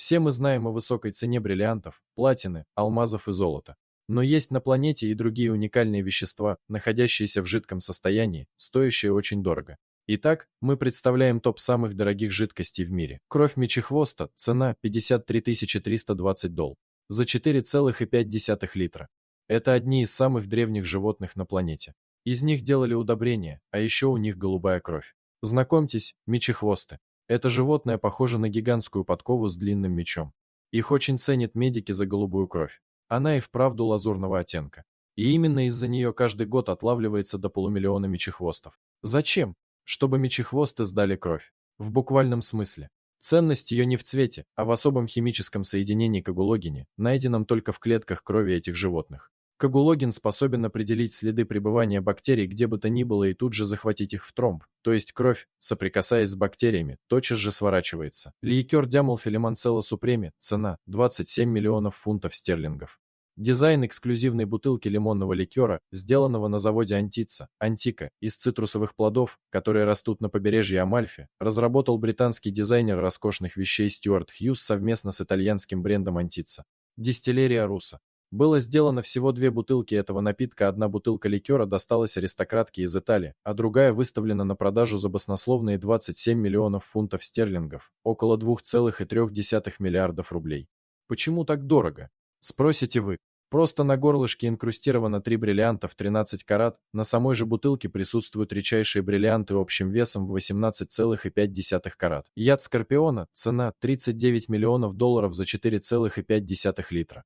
Все мы знаем о высокой цене бриллиантов, платины, алмазов и золота. Но есть на планете и другие уникальные вещества, находящиеся в жидком состоянии, стоящие очень дорого. Итак, мы представляем топ самых дорогих жидкостей в мире. Кровь мечехвоста, цена 53 320 долларов за 4,5 литра. Это одни из самых древних животных на планете. Из них делали удобрения, а еще у них голубая кровь. Знакомьтесь, мечехвосты. Это животное похоже на гигантскую подкову с длинным мечом. Их очень ценят медики за голубую кровь. Она и вправду лазурного оттенка. И именно из-за нее каждый год отлавливается до полумиллиона мечехвостов. Зачем? Чтобы мечехвосты сдали кровь. В буквальном смысле. Ценность ее не в цвете, а в особом химическом соединении когулогене, найденном только в клетках крови этих животных. Когулоген способен определить следы пребывания бактерий где бы то ни было и тут же захватить их в тромб, то есть кровь, соприкасаясь с бактериями, тотчас же сворачивается. Ликер Дямолфилиманцелла Супреме, цена 27 миллионов фунтов стерлингов. Дизайн эксклюзивной бутылки лимонного ликера, сделанного на заводе Антика, из цитрусовых плодов, которые растут на побережье Амальфи, разработал британский дизайнер роскошных вещей Стюарт Хьюз совместно с итальянским брендом Антица. Дистиллерия Руссо. Было сделано всего 2 бутылки этого напитка, одна бутылка ликера досталась аристократке из Италии, а другая выставлена на продажу за баснословные 27 миллионов фунтов стерлингов, около 2,3 миллиардов рублей. Почему так дорого? Спросите вы. Просто на горлышке инкрустировано 3 бриллианта в 13 карат, на самой же бутылке присутствуют редчайшие бриллианты общим весом в 18,5 карат. Яд скорпиона, цена 39 миллионов долларов за 4,5 литра.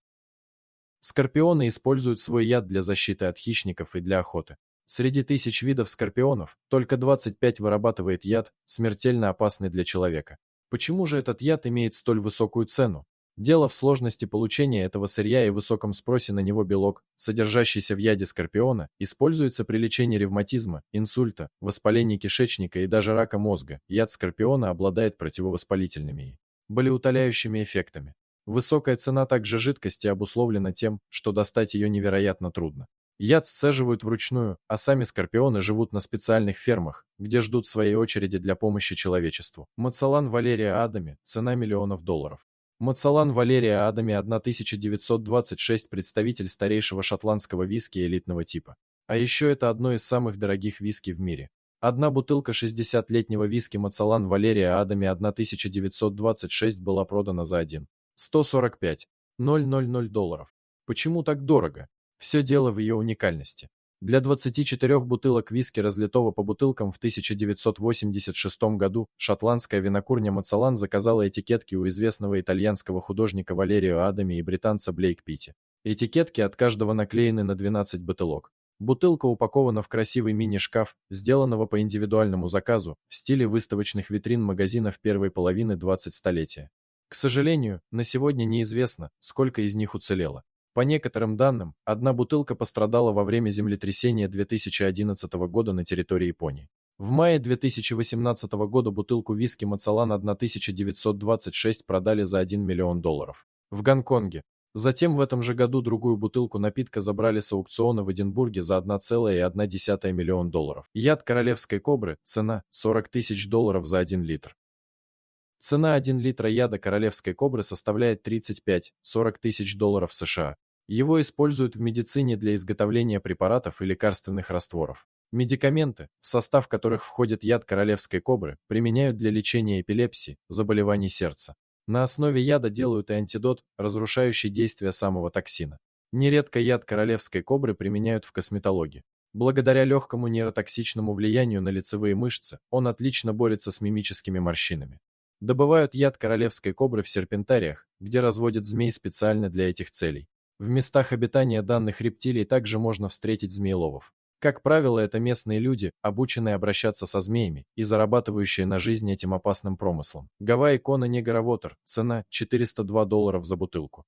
Скорпионы используют свой яд для защиты от хищников и для охоты. Среди тысяч видов скорпионов только 25 вырабатывает яд, смертельно опасный для человека. Почему же этот яд имеет столь высокую цену? Дело в сложности получения этого сырья и высоком спросе на него. Белок, содержащийся в яде скорпиона, используется при лечении ревматизма, инсульта, воспаления кишечника и даже рака мозга. Яд скорпиона обладает противовоспалительными и болеутоляющими эффектами. Высокая цена также жидкости обусловлена тем, что достать ее невероятно трудно. Яд сцеживают вручную, а сами скорпионы живут на специальных фермах, где ждут своей очереди для помощи человечеству. Мацалан Валерия Адами, цена миллионов долларов. Мацалан Валерия Адами 1926, представитель старейшего шотландского виски элитного типа. А еще это одно из самых дорогих виски в мире. Одна бутылка 60-летнего виски Мацалан Валерия Адами 1926 была продана за 145 000 долларов. Почему так дорого? Все дело в ее уникальности. Для 24 бутылок виски, разлитого по бутылкам в 1986 году, шотландская винокурня Мацалан заказала этикетки у известного итальянского художника Валерио Адами и британца Блейк Питти. Этикетки от каждого наклеены на 12 бутылок. Бутылка упакована в красивый мини-шкаф, сделанного по индивидуальному заказу, в стиле выставочных витрин магазинов первой половины 20 столетия. К сожалению, на сегодня неизвестно, сколько из них уцелело. По некоторым данным, одна бутылка пострадала во время землетрясения 2011 года на территории Японии. В мае 2018 года бутылку виски Мацалан 1926 продали за 1 миллион долларов в Гонконге. Затем в этом же году другую бутылку напитка забрали с аукциона в Эдинбурге за 1,1 миллион долларов. Яд королевской кобры, цена 40 тысяч долларов за 1 литр. Цена 1 литра яда королевской кобры составляет 35-40 тысяч долларов США. Его используют в медицине для изготовления препаратов и лекарственных растворов. Медикаменты, в состав которых входит яд королевской кобры, применяют для лечения эпилепсии, заболеваний сердца. На основе яда делают и антидот, разрушающий действие самого токсина. Нередко яд королевской кобры применяют в косметологии. Благодаря легкому нейротоксичному влиянию на лицевые мышцы, он отлично борется с мимическими морщинами. Добывают яд королевской кобры в серпентариях, где разводят змей специально для этих целей. В местах обитания данных рептилий также можно встретить змееловов. Как правило, это местные люди, обученные обращаться со змеями и зарабатывающие на жизнь этим опасным промыслом. Гавайи Кона Негара Вотер, цена 402 долларов за бутылку.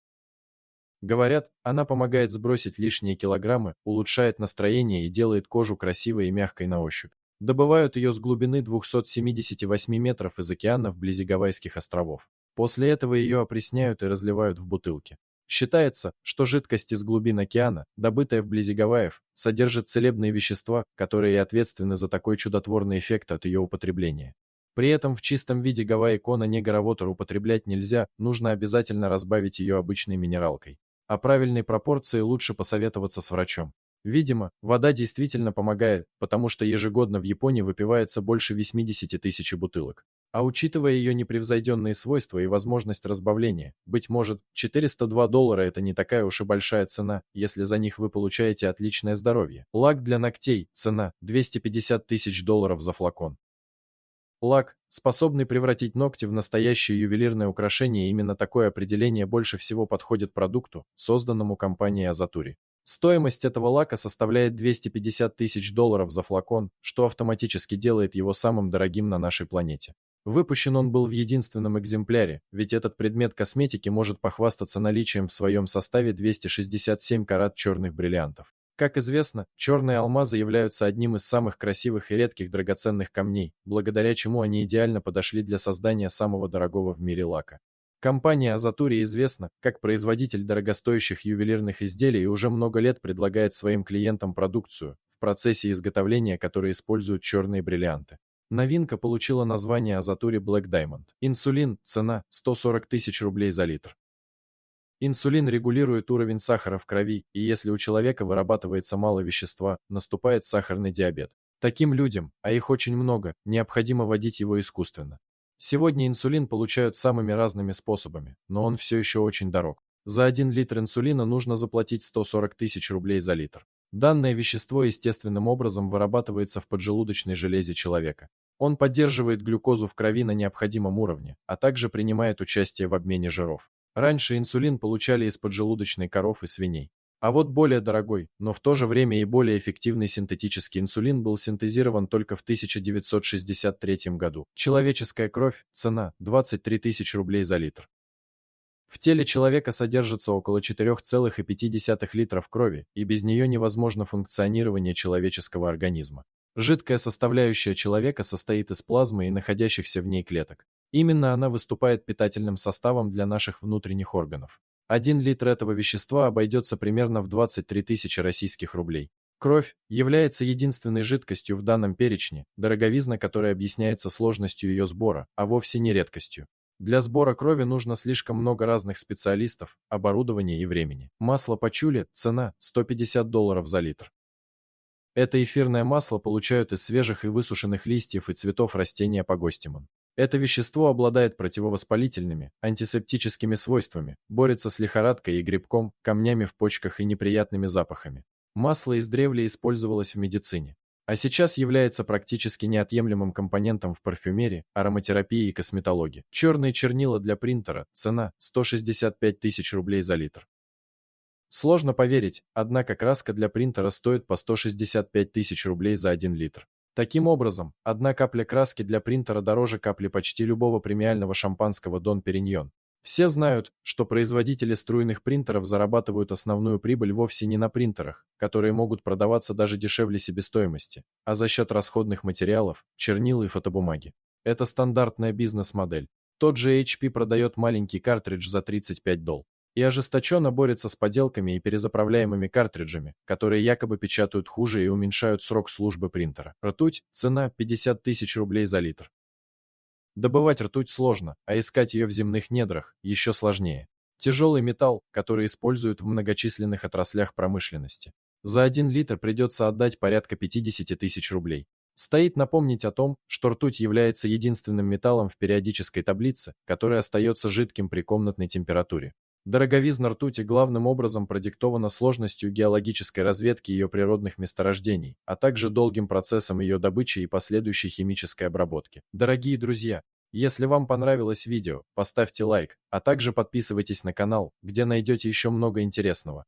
Говорят, она помогает сбросить лишние килограммы, улучшает настроение и делает кожу красивой и мягкой на ощупь. Добывают ее с глубины 278 метров из океана вблизи Гавайских островов. После этого ее опресняют и разливают в бутылки. Считается, что жидкость из глубин океана, добытая вблизи Гавайев, содержит целебные вещества, которые и ответственны за такой чудотворный эффект от ее употребления. При этом в чистом виде Гавайи Кона Негара употреблять нельзя, нужно обязательно разбавить ее обычной минералкой. О правильной пропорции лучше посоветоваться с врачом. Видимо, вода действительно помогает, потому что ежегодно в Японии выпивается больше 80 тысяч бутылок. А учитывая ее непревзойденные свойства и возможность разбавления, быть может, $402 это не такая уж и большая цена, если за них вы получаете отличное здоровье. Лак для ногтей, цена $250 тысяч за флакон. Лак, способный превратить ногти в настоящее ювелирное украшение, именно такое определение больше всего подходит продукту, созданному компанией Азатури. Стоимость этого лака составляет $250 тысяч за флакон, что автоматически делает его самым дорогим на нашей планете. Выпущен он был в единственном экземпляре, ведь этот предмет косметики может похвастаться наличием в своем составе 267 карат черных бриллиантов. Как известно, черные алмазы являются одним из самых красивых и редких драгоценных камней, благодаря чему они идеально подошли для создания самого дорогого в мире лака. Компания Азатури известна как производитель дорогостоящих ювелирных изделий и уже много лет предлагает своим клиентам продукцию, в процессе изготовления которой используют черные бриллианты. Новинка получила название Азатури Black Diamond. Инсулин, цена $140 тысяч за литр. Инсулин регулирует уровень сахара в крови, и если у человека вырабатывается мало вещества, наступает сахарный диабет. Таким людям, а их очень много, необходимо вводить его искусственно. Сегодня инсулин получают самыми разными способами, но он все еще очень дорог. За 1 литр инсулина нужно заплатить $140 тысяч за литр. Данное вещество естественным образом вырабатывается в поджелудочной железе человека. Он поддерживает глюкозу в крови на необходимом уровне, а также принимает участие в обмене жиров. Раньше инсулин получали из поджелудочной коров и свиней. А вот более дорогой, но в то же время и более эффективный синтетический инсулин был синтезирован только в 1963 году. Человеческая кровь, цена $23 тысяч за литр. В теле человека содержится около 4,5 литров крови, и без нее невозможно функционирование человеческого организма. Жидкая составляющая человека состоит из плазмы и находящихся в ней клеток. Именно она выступает питательным составом для наших внутренних органов. 1 литр этого вещества обойдется примерно в 23 тысячи российских рублей. Кровь является единственной жидкостью в данном перечне, дороговизна которой объясняется сложностью ее сбора, а вовсе не редкостью. Для сбора крови нужно слишком много разных специалистов, оборудования и времени. Масло пачули, цена $150 за литр. Это эфирное масло получают из свежих и высушенных листьев и цветов растения пагостимон. Это вещество обладает противовоспалительными, антисептическими свойствами, борется с лихорадкой и грибком, камнями в почках и неприятными запахами. Масло издревле использовалось в медицине, а сейчас является практически неотъемлемым компонентом в парфюмерии, ароматерапии и косметологии. Черные чернила для принтера, цена $165 тысяч за литр. Сложно поверить, однако краска для принтера стоит по 165 тысяч рублей за 1 литр. Таким образом, одна капля краски для принтера дороже капли почти любого премиального шампанского Дон Периньон. Все знают, что производители струйных принтеров зарабатывают основную прибыль вовсе не на принтерах, которые могут продаваться даже дешевле себестоимости, а за счет расходных материалов, чернил и фотобумаги. Это стандартная бизнес-модель. Тот же HP продает маленький картридж за $35 и ожесточенно борется с подделками и перезаправляемыми картриджами, которые якобы печатают хуже и уменьшают срок службы принтера. Ртуть, цена $50 тысяч за литр. Добывать ртуть сложно, а искать ее в земных недрах еще сложнее. Тяжелый металл, который используют в многочисленных отраслях промышленности. За 1 литр придется отдать порядка 50 тысяч рублей. Стоит напомнить о том, что ртуть является единственным металлом в периодической таблице, который остается жидким при комнатной температуре. Дороговизна ртути главным образом продиктована сложностью геологической разведки ее природных месторождений, а также долгим процессом ее добычи и последующей химической обработки. Дорогие друзья, если вам понравилось видео, поставьте лайк, а также подписывайтесь на канал, где найдете еще много интересного.